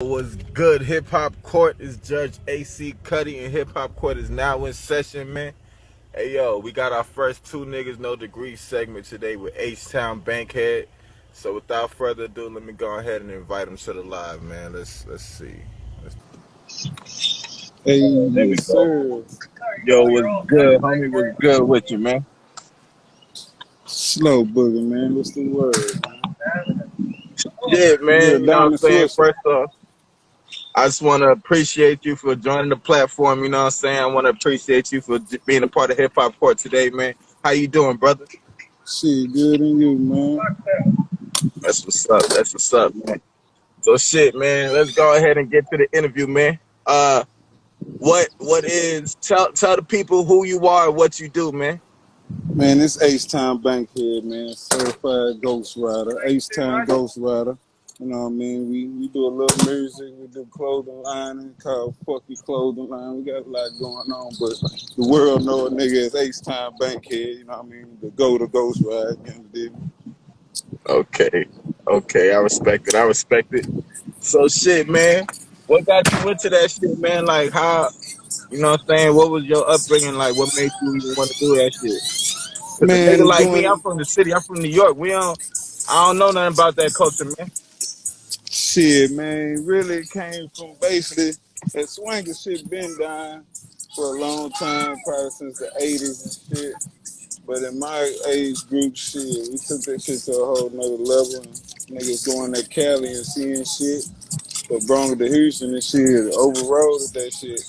What's good? Hip Hop Court is Judge AC Cuddy, and Hip Hop Court is now in session, man. Hey yo, we got our first two niggas no degree segment today with H-Town Bankhead. So without further ado, let me go ahead and invite him to the live, man. Let's see. Hey, There we yes, go. sir. Yo, what's good, homie? What's good with you, man? Slow booger, man. What's the word, man? Yeah, Yeah, man. You know what I'm Diamond saying? Swisher. First off, I just want to appreciate you for joining the platform. You know what I'm saying? I want to appreciate you for being a part of Hip Hop Court today, man. How you doing, brother? Shit, good in you, man. That's what's up. That's what's up, man. So shit, man. Let's go ahead and get to the interview, man. What is tell the people who you are and what you do, man. Man, it's H-Town Bankhead, man. Certified Ghost Rider. H-Town Ghost Rider. You know what I mean? We do a little music. We do clothing line called Fuck Your Clothing Line. We got a lot going on, but the world know a nigga as H-Town Bankhead. You know what I mean? The Ghost Rider. You know, Okay, okay. I respect it. I respect it. So shit, man. What got you into that shit, man? Like how you know what I'm saying? What was your upbringing like? What made you even want to do that shit? Cause a nigga man, like me, I'm doing from the city. I'm from New York. I don't know nothing about that culture, man. shit, man, really came from basically that swinging shit been dying for a long time, probably since the 80s and shit. But in my age group, shit, we took that shit to a whole nother level. And niggas going to Cali and seeing shit. But Bronx to Houston and shit, overrode that shit.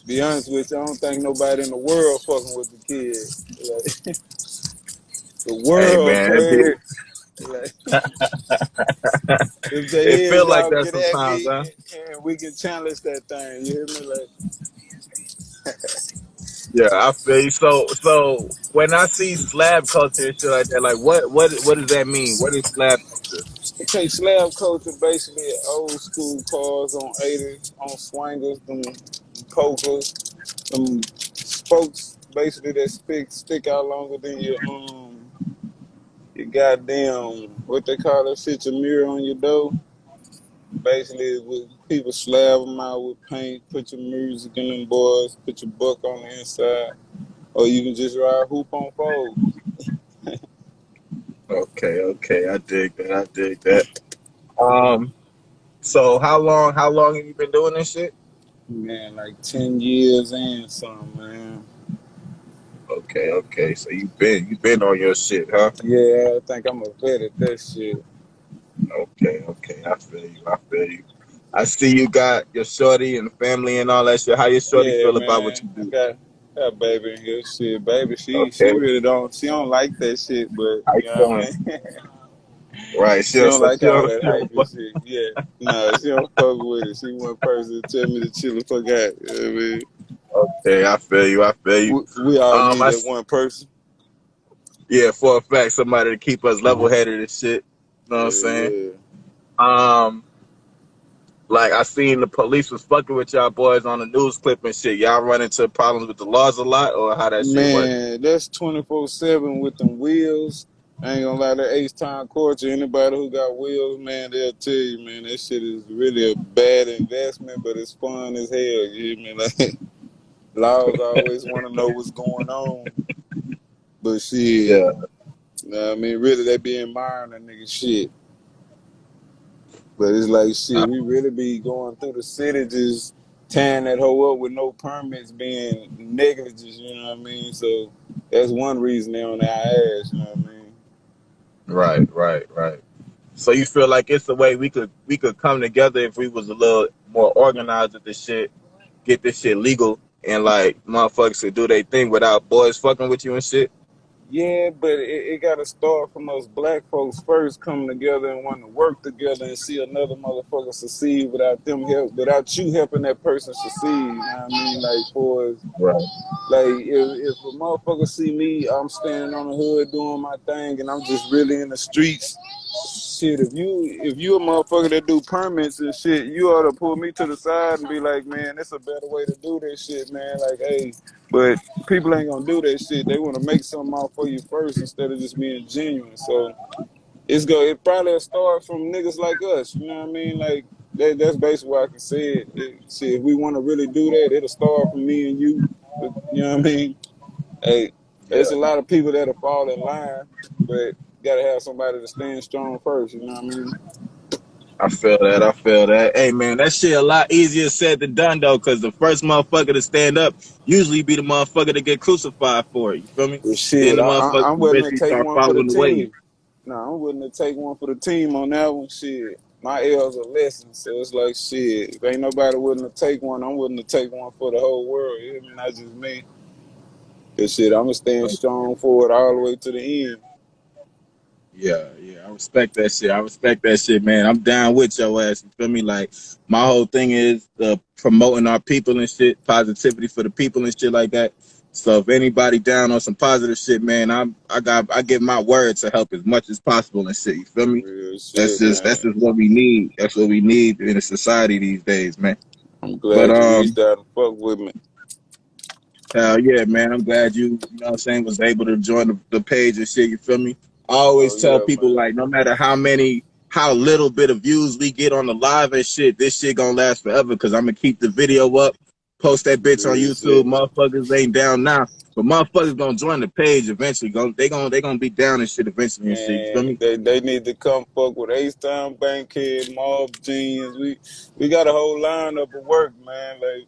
Be honest with you, I don't think nobody in the world fucking with the kids. Like, the Hey world man, played. Like, if they it is, feel like y'all that get at sometimes, me huh? and we can challenge that thing. You hear me? Like, Yeah, I feel you. So when I see slab culture and shit like that, like what does that mean? What is slab culture? okay, slab culture basically old school cars on 80s, on swingers, them cokers, them spokes basically that stick out longer than your goddamn what they call that shit, your mirror on your door. Basically, with people slab them out with paint, put your music in them boys, put your book on the inside, or you can just ride hoop on fold. Okay, okay, I dig that. I dig that. Um, so how long have you been doing this shit? Man, like 10 years and something, man. Okay, okay. So you been on your shit, huh? Yeah, I think I'm a vet at that shit. Okay, okay. I feel you. I feel you. I see you got your shorty and family and all that shit. How your shorty Yeah, feel about what man. you I do? got baby in here. Shit, baby, she Okay. really don't like that shit, but How you you know what feeling? I mean? Right. She don't So like she all don't, that she don't hype and fuck. shit. Yeah. No, she don't fuck with it. She one person to tell me to chill the fuck out. You know what I mean? Okay, I feel you. I feel you. We all need I that one person. Yeah, for a fact, somebody to keep us level headed and shit. You know what I'm Yeah, saying? yeah. Um, like I seen the police was fucking with y'all boys on the news clip and shit. Y'all run into problems with the laws a lot, or how that shit work? Man, that's 24/7 with them wheels. I ain't gonna lie, that H-Town culture, anybody who got wheels, man, they'll tell you, man, that shit is really a bad investment, but it's fun as hell. You hear me? Like, laws always want to know what's going on. But shit, Yeah. you know what I mean? Really, they be admiring that nigga shit. But it's like, Uh, shit, we really be going through the city just tearing that hoe up with no permits, being negligent, you know what I mean? So that's one reason they on our ass, you know what I mean? right, right, right. So you feel like it's a way we could come together if we was a little more organized with this shit, get this shit legal, and like motherfuckers could do their thing without boys fucking with you and shit. Yeah, but it got to start from us black folks first coming together and wanting to work together and see another motherfucker succeed without them help, without you helping that person succeed. You know what I mean? Like, for us, Right. like if a motherfucker see me, I'm standing on the hood doing my thing, and I'm just really in the streets. Shit, if you a motherfucker that do permits and shit, you ought to pull me to the side and be like, man, it's a better way to do this shit, man. Like, hey, but people ain't gonna do that shit. They want to make something out for you first instead of just being genuine. So it probably start from niggas like us. You know what I mean? Like, that's basically what I can say it. Shit, if we want to really do that, it'll start from me and you. But, you know what I mean? Hey, Yeah. there's a lot of people that'll fall in line, but gotta have somebody to stand strong first. You know what I mean? I feel that. I feel that. Hey, man, that shit a lot easier said than done, though, because the first motherfucker to stand up usually be the motherfucker to get crucified for it. You feel me? But Then shit, the motherfuckers I'm willing to eventually take start one for the following the wave. team. No, I'm willing to take one for the team on that one. Shit, my L's are lessons, so it's like shit. If ain't nobody willing to take one, I'm willing to take one for the whole world. You hear me? Not just me. Cause shit, I'm gonna stand strong for it all the way to the end. Yeah, yeah, I respect that shit. I respect that shit, man. I'm down with your ass. You feel me? Like my whole thing is promoting our people and shit, positivity for the people and shit like that. So if anybody down on some positive shit, man, I give my word to help as much as possible and shit. You feel me? Real That's shit, just man. that's just what we need. That's what we need in a society these days, man. I'm But glad you reached out and fuck with me. hell yeah, man. I'm glad you know what I'm saying, was able to join the page and shit, you feel me? I Oh always tell yeah, people, man. like, no matter how little bit of views we get on the live and shit, this shit gonna last forever because I'm gonna keep the video up, post that bitch on Real YouTube. shit. Motherfuckers ain't down now, but motherfuckers gonna join the page eventually. They gonna be down and shit eventually and shit, you feel Man, me? they need to come fuck with H-Town, Bankhead, Mob Genius. We got a whole lineup of work, man. Like,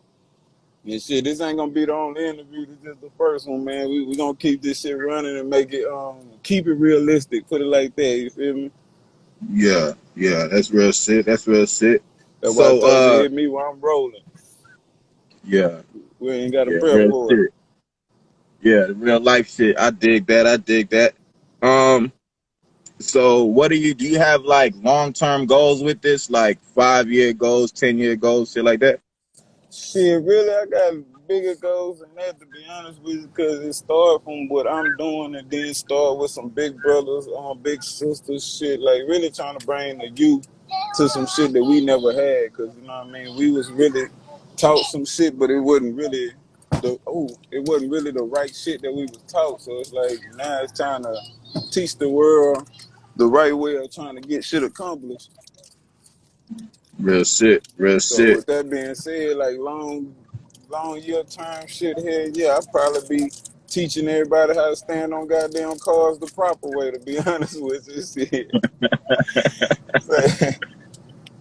and shit, this ain't gonna be the only interview. This is the first one, man. We gonna keep this shit running and make it keep it realistic. Put it like that. You feel me? Yeah, yeah, that's real shit. That's real shit. That's why I So told you hit me while I'm rolling. yeah, We ain't got to yeah, prep real for it. shit. Yeah, the real life shit. I dig that. I dig that. Um, so what do you have like long term goals with this? Like 5 year goals, 10 year goals, shit like that? Shit, really, I got bigger goals than that, to be honest with you, because it started from what I'm doing and then start with some big brothers, big sisters, shit, like really trying to bring the youth to some shit that we never had, because, you know what I mean, we was really taught some shit, but it wasn't really the right shit that we was taught, so it's like, now it's trying to teach the world the right way of trying to get shit accomplished. Real shit, real So shit. with that being said, like long year term shit here, yeah, I'd probably be teaching everybody how to stand on goddamn cars the proper way, to be honest with you. Shit.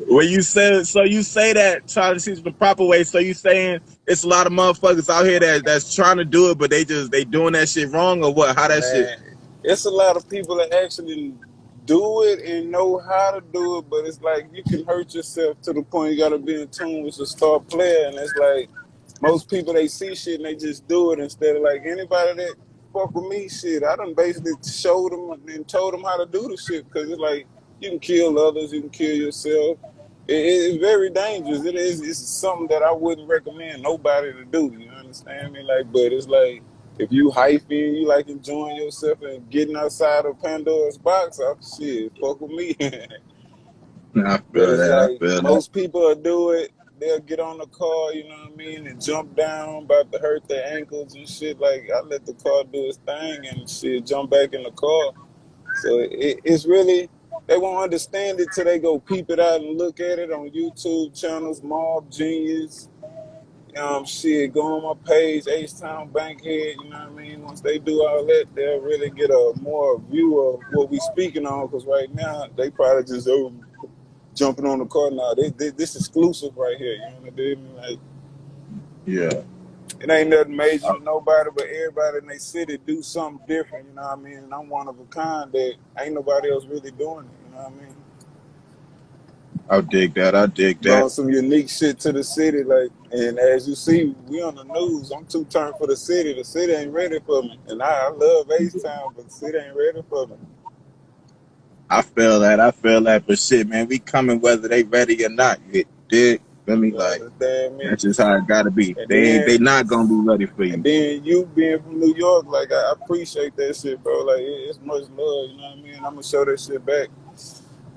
When you say you say that trying to teach the proper way, so you saying it's a lot of motherfuckers out here that's trying to do it, but they doing that shit wrong or what? How that shit? Man, it's a lot of people that actually do it and know how to do it, but it's like you can hurt yourself to the point you gotta be in tune with your star player, and it's like most people they see shit and they just do it instead of like anybody that fuck with me shit. I done basically showed them and told them how to do the shit because it's like you can kill others, you can kill yourself. It's very dangerous. It is. It's something that I wouldn't recommend nobody to do. You understand me? Like, but it's like if you hyping, you like enjoying yourself and getting outside of Pandora's box, oh shit, fuck with me. I But feel it's that. I like feel that. most people will do it. They'll get on the car, you know what I mean, and jump down, about to hurt their ankles and shit. Like I let the car do its thing and shit, jump back in the car. So it's really they won't understand it till they go peep it out and look at it on YouTube channels, Mob Genius. Shit, go on my page, H Town Bankhead, you know what I mean? Once they do all that, they'll really get a more view of what we speaking on, because right now, they probably just jumping on the car now. This exclusive right here, you know what I mean? Like, Yeah. it ain't nothing major to nobody, but everybody in their city do something different, you know what I mean? And I'm one of a kind that ain't nobody else really doing it, you know what I mean? I dig that. I dig that. Brought some unique shit to the city, like, and as you see, we on the news. I'm too turned for the city. The city ain't ready for me, and I love H Town, but the city ain't ready for me. I feel that. I feel that. But shit, man, we coming whether they ready or not. You dig? Feel me? You Like understand me? that's just how it gotta be. And They then, not gonna be ready for and you. then you being from New York, like I appreciate that shit, bro. Like it's much love, you know what I mean? I'm gonna show that shit back.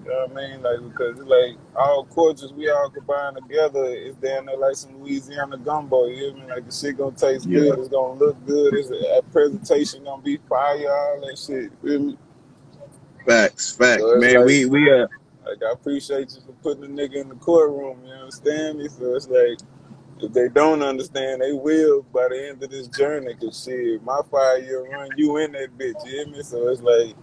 You know what I mean? Like because it's like all cultures we all combine together. It's down there like some Louisiana gumbo. You hear me? Like the shit gonna taste Yeah. good. It's gonna look good. It's a presentation gonna be fire. All that shit. You feel me? Facts. Facts. So it's Man, like we Like, I appreciate you for putting the nigga in the courtroom, you understand me? So it's like, if they don't understand, they will by the end of this journey. Cause shit, my 5 year run, you in that bitch, you hear me? So it's like,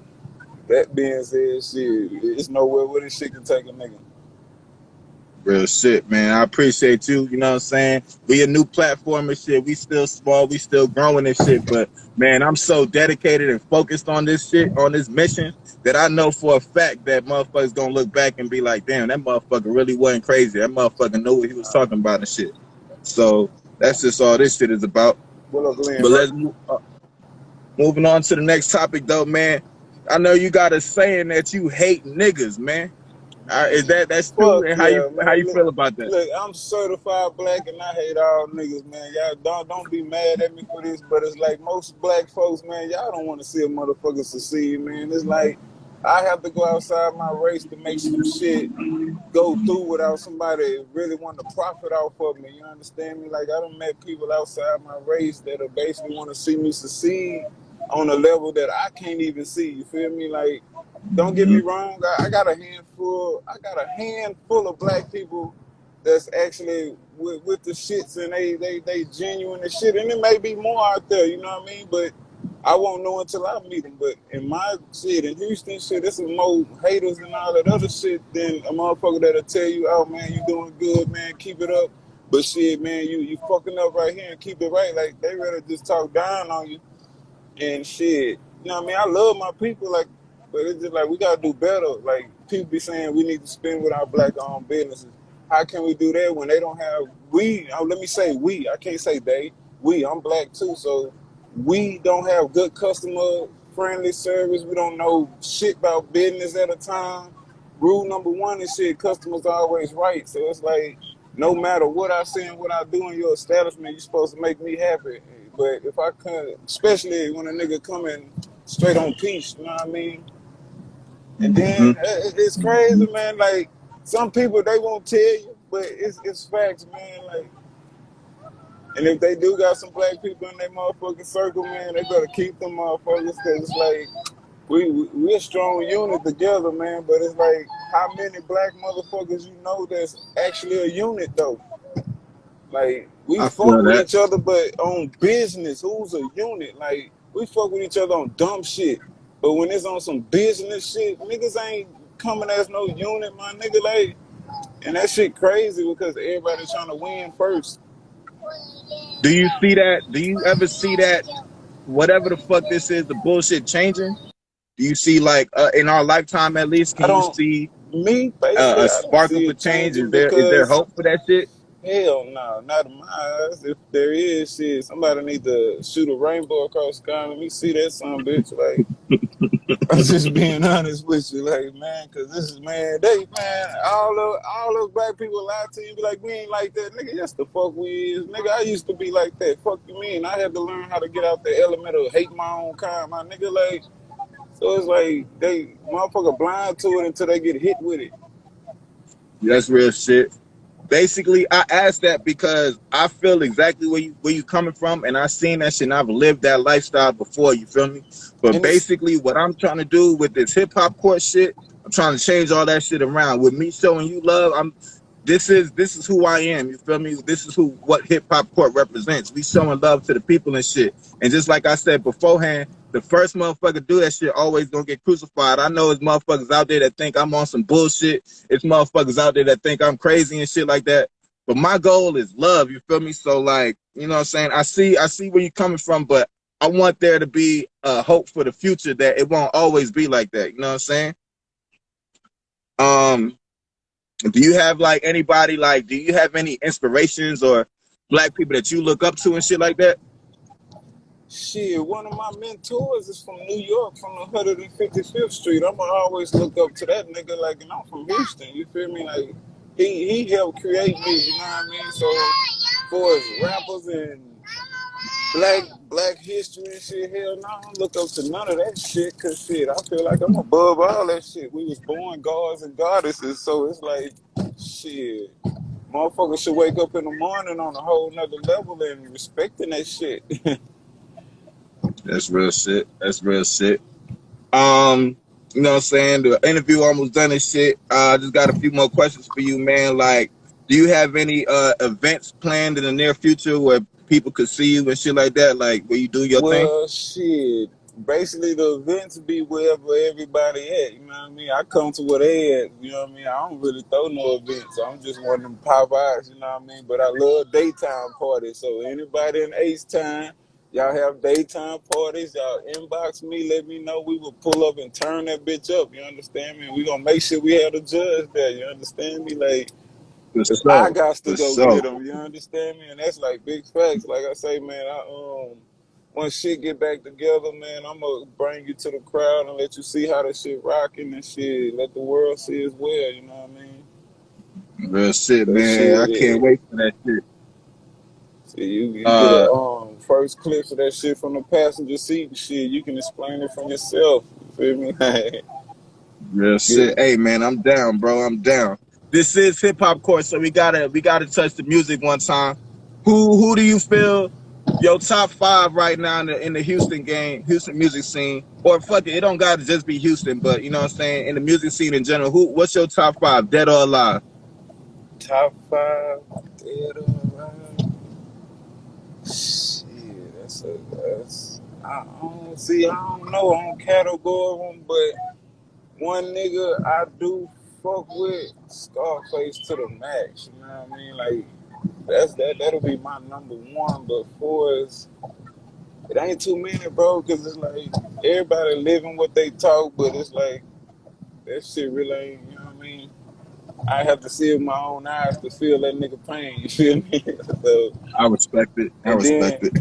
that being said, shit, it's nowhere where this shit can take a nigga. Real shit, man. I appreciate you. You know what I'm saying? We a new platform and shit. We still small. We still growing and shit. But, man, I'm so dedicated and focused on this shit, on this mission, that I know for a fact that motherfuckers gonna look back and be like, damn, that motherfucker really wasn't crazy. That motherfucker knew what he was talking about and shit. So that's just all this shit is about. What up, Glenn, But bro? let's move moving on to the next topic, though, man. I know you got a saying that you hate niggas, man. Is that's true? Fuck And yeah, how man. you feel about that? Look, I'm certified black and I hate all niggas, man. Y'all don't be mad at me for this, but it's like most black folks, man, y'all don't want to see a motherfucker succeed, man. It's like I have to go outside my race to make some shit go through without somebody really wanting to profit off of me. You understand me? Like, I done met people outside my race that are basically want to see me succeed on a level that I can't even see. You feel me? Like, don't get me wrong. I got a handful. I got a handful of black people that's actually with the shits, and they genuine as shit. And it may be more out there. You know what I mean? But I won't know until I meet them. But in my shit, in Houston shit, there's some more haters and all that other shit than a motherfucker that'll tell you, oh man, you doing good, man, keep it up. But shit, man, you fucking up right here and keep it right. Like, they rather just talk down on you and shit. You know what I mean? I love my people, like, but it's just like we gotta do better. Like, people be saying we need to spend with our black owned businesses. How can we do that when they don't have let me say we, I can't say they, I'm black too, so we don't have good customer friendly service. We don't know shit about business at a time. Rule number one is shit, customers are always right. So it's like, no matter what I say and what I do in your establishment, you're supposed to make me happy. But if I come, especially when a nigga coming straight on peace, you know what I mean? And then it's crazy, man. Like, some people, they won't tell you, but it's facts, man. Like, and if they do got some black people in their motherfucking circle, man, they better keep them motherfuckers, because it's like, we a strong unit together, man. But it's like, how many black motherfuckers you know that's actually a unit, though? Like, we I fuck feel with that. each other, but on business, who's a unit? Like, we fuck with each other on dumb shit. But when it's on some business shit, niggas ain't coming as no unit, my nigga. Like, and that shit crazy because everybody's trying to win first. Do you see that? Do you ever see that? Whatever the fuck this is, the bullshit changing. Do you see, like, in our lifetime at least? I Can you don't, see me, basically, a I don't spark see of a it change? changing Is there because, hope for that shit? hell no, not in my eyes. If there is shit, somebody need to shoot a rainbow across the sky. Let me see that son bitch. Like, I'm just being honest with you, like, man, because this is, man, all those black people lie to you and be like, we ain't like that, nigga. Yes, the fuck we is, nigga. I used to be like that. Fuck you mean? I had to learn how to get out the element of hate my own kind, my nigga. Like, so it's like they motherfucker blind to it until they get hit with it. That's real shit. Basically, I asked that because I feel exactly where you coming from, and I seen that shit, and I've lived that lifestyle before. You feel me? But And it's, basically, what I'm trying to do with this hip hop court shit, I'm trying to change all that shit around. With me showing you love, this is who I am. You feel me? This is what hip hop court represents. We showing love to the people and shit. And just like I said beforehand, the first motherfucker do that shit always gonna get crucified. I know it's motherfuckers out there that think I'm on some bullshit. It's motherfuckers out there that think I'm crazy and shit like that. But my goal is love. You feel me? So, like, you know what I'm saying? I see where you're coming from, but I want there to be a hope for the future that it won't always be like that. You know what I'm saying? Do you have, like, anybody, like, do you have any inspirations or black people that you look up to and shit like that? shit, one of my mentors is from New York, from the 155th Street. I'ma always look up to that nigga, like, and I'm from Houston, you feel me? Like, he helped create me, you know what I mean? So, for as rappers and black history and shit, hell no, I don't look up to none of that shit, cause shit, I feel like I'm above all that shit. We was born gods and goddesses, so it's like, shit, motherfuckers should wake up in the morning on a whole nother level and respecting that shit. That's real shit. That's real shit. Um, You know what I'm saying? The interview almost done and shit. I just got a few more questions for you, man. Like, do you have any events planned in the near future where people could see you and shit like that? Like, where you do your thing? Well, shit. Basically, the events be wherever everybody at. You know what I mean? I come to where they at. You know what I mean? I don't really throw no events. I'm just one of them pop outs. You know what I mean? But I love daytime parties. So anybody in H-Town, y'all have daytime parties, y'all inbox me, let me know. We will pull up and turn that bitch up. You understand me? We gonna make sure we have the judge there. You understand me? Like, For cause I sure. got to For go sure. get them. You understand me? And that's like big facts. Like I say, man, once shit get back together, man, I'm gonna bring you to the crowd and let you see how that shit rocking and shit. Let the world see as well. You know what I mean? Real shit, Cause man. I shit, can't wait for that shit. see, you get Uh, a first clips of that shit from the passenger seat and shit. You can explain it from yourself. You feel me? Real Get shit. Hey, man, I'm down, bro. I'm down. This is hip hop court, so we gotta touch the music one time. Who do you feel your top five right now in the Houston game, Houston music scene? Or fuck it, it don't gotta just be Houston, but you know what I'm saying, in the music scene in general. What's your top five, dead or alive? top five, dead or alive. Shit, that's. I don't see. I don't know. I don't category them, but one nigga I do fuck with Scarface to the max. You know what I mean? Like that'll be my number one. But four is it ain't too many, bro. Cause it's like everybody living what they talk, but it's like that shit really ain't. You know what I mean? I have to see it with my own eyes to feel that nigga pain. You feel me? So, I respect it. I and respect then it.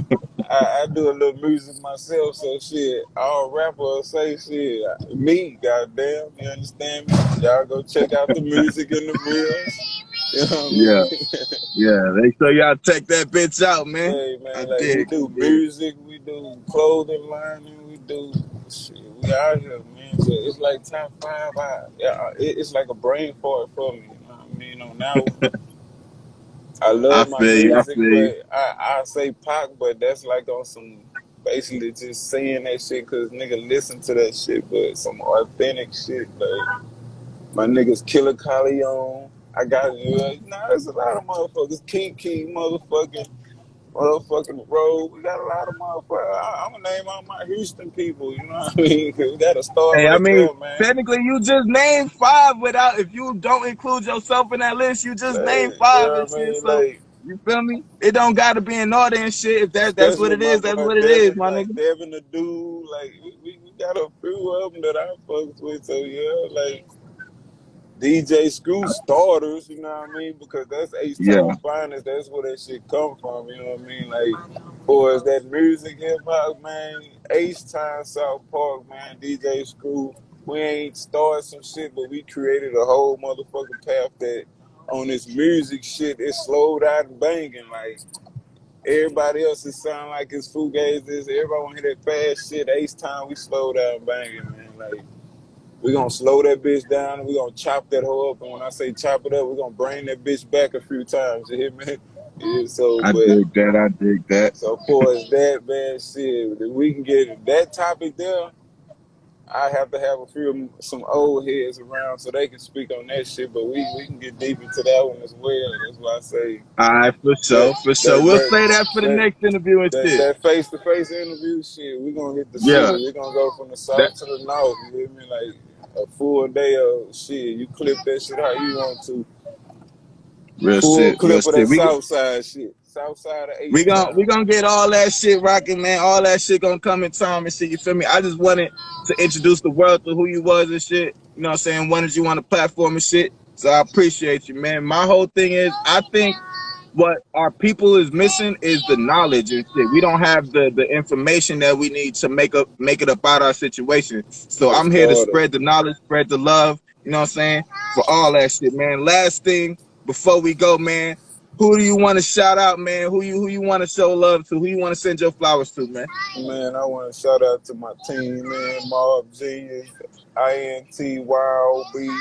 I do a little music myself, so shit, all rappers say shit. Me, goddamn, you understand me? Y'all go check out the music in the reels. You know what I Yeah, mean? yeah. They show y'all check that bitch out, man. Say, I man, like we dig. I do dig. music, we do clothing lining, we do shit. We out here, man. So it's like top five. It's like a brain fart for me. You know what I mean? On that one. I I love my feel you. I music, feel you. but I say Pac, but that's like on some basically just saying that shit because nigga listen to that shit, but some authentic shit. Like my niggas Killer Leon. I got there's a lot of motherfuckers. Kiki, motherfucking Road. We got a lot of motherfuckers. I'm gonna name all my Houston people. You know what I mean? 'Cause we gotta start Hey, I right mean, there, man. technically, you just named five without, if you don't include yourself in that list, you just named Like, you five know and what I shit. mean? So, Like. you feel me? It don't gotta be in order and shit. If that's what Especially it my is, that's boy what it is, Devin, my like nigga. Devin the dude, like we got a few of them that I fucks with. So yeah, like DJ Screw starters, you know what I mean? Because that's H Yeah, Town finest. That's where that shit come from. You know what I mean? Like, for as that music hip hop, man, H Town South Park, man, DJ Screw. We ain't started some shit, but we created a whole motherfucking path that on this music shit, it slowed out and banging. Like everybody else is sound like it's fugazes. Everybody want to hear that fast shit. Ace time we slow down banging, man. Like we gonna slow that bitch down and we gonna chop that hoe up. And when I say chop it up, we gonna bring that bitch back a few times. You hear me? Yeah, so, I but dig that. I dig that. so far as that, man, shit, if we can get that topic there. I have to have some old heads around so they can speak on that shit. But we can get deep into that one as well. That's why I say All right, for that sure, for sure. that We'll that say that for the that next interview and shit. that face to face interview shit, we gonna hit the city. Yeah, We gonna go from the that south to the north. You hear me? Like a full day of shit. You clip that shit how you want to. real Full shit, real clip of that shit. south side shit. South side of We H gon' we Town. gonna get all that shit rocking, man. All that shit gonna come in time and shit. You feel me? I just wanted to introduce the world to who you was and shit. You know what I'm saying? Wanted you on the platform and shit. So I appreciate you, man. My whole thing is, I think what our people is missing is the knowledge and shit. We don't have the information that we need to make it about our situation. So For I'm here to starters. spread the knowledge, spread the love. You know what I'm saying? For all that shit, man. Last thing before we go, man. Who do you want to shout out, man? Who you want to show love to? Who you want to send your flowers to, man? Man, I want to shout out to my team, man. Mob Genius, INTYOB,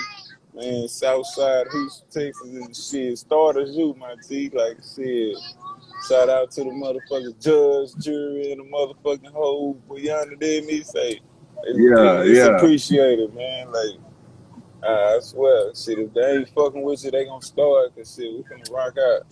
man. Southside Houston, Texas, and shit. Starters, you, my T. Like shit. Shout out to the motherfucking judge, jury, and the motherfucking whole beyond the dead me say. Yeah, It's yeah. appreciated, man. Like, I swear, shit, if they ain't fucking with you, they gonna start, cause shit, we finna rock out.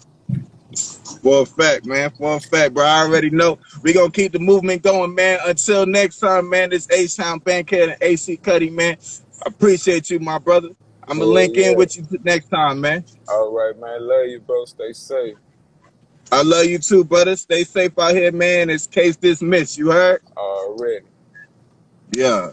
For a fact, man. For a fact, bro. I already know. We gonna keep the movement going, man. Until next time, man. This H-Town Bankhead and AC Cuddy, man. I appreciate you, my brother. I'm gonna Hell link in yeah. with you next time, man. All right, man. Love you, bro. Stay safe. I love you too, brother. Stay safe out here, man. It's case dismissed. You heard? Already. Yeah.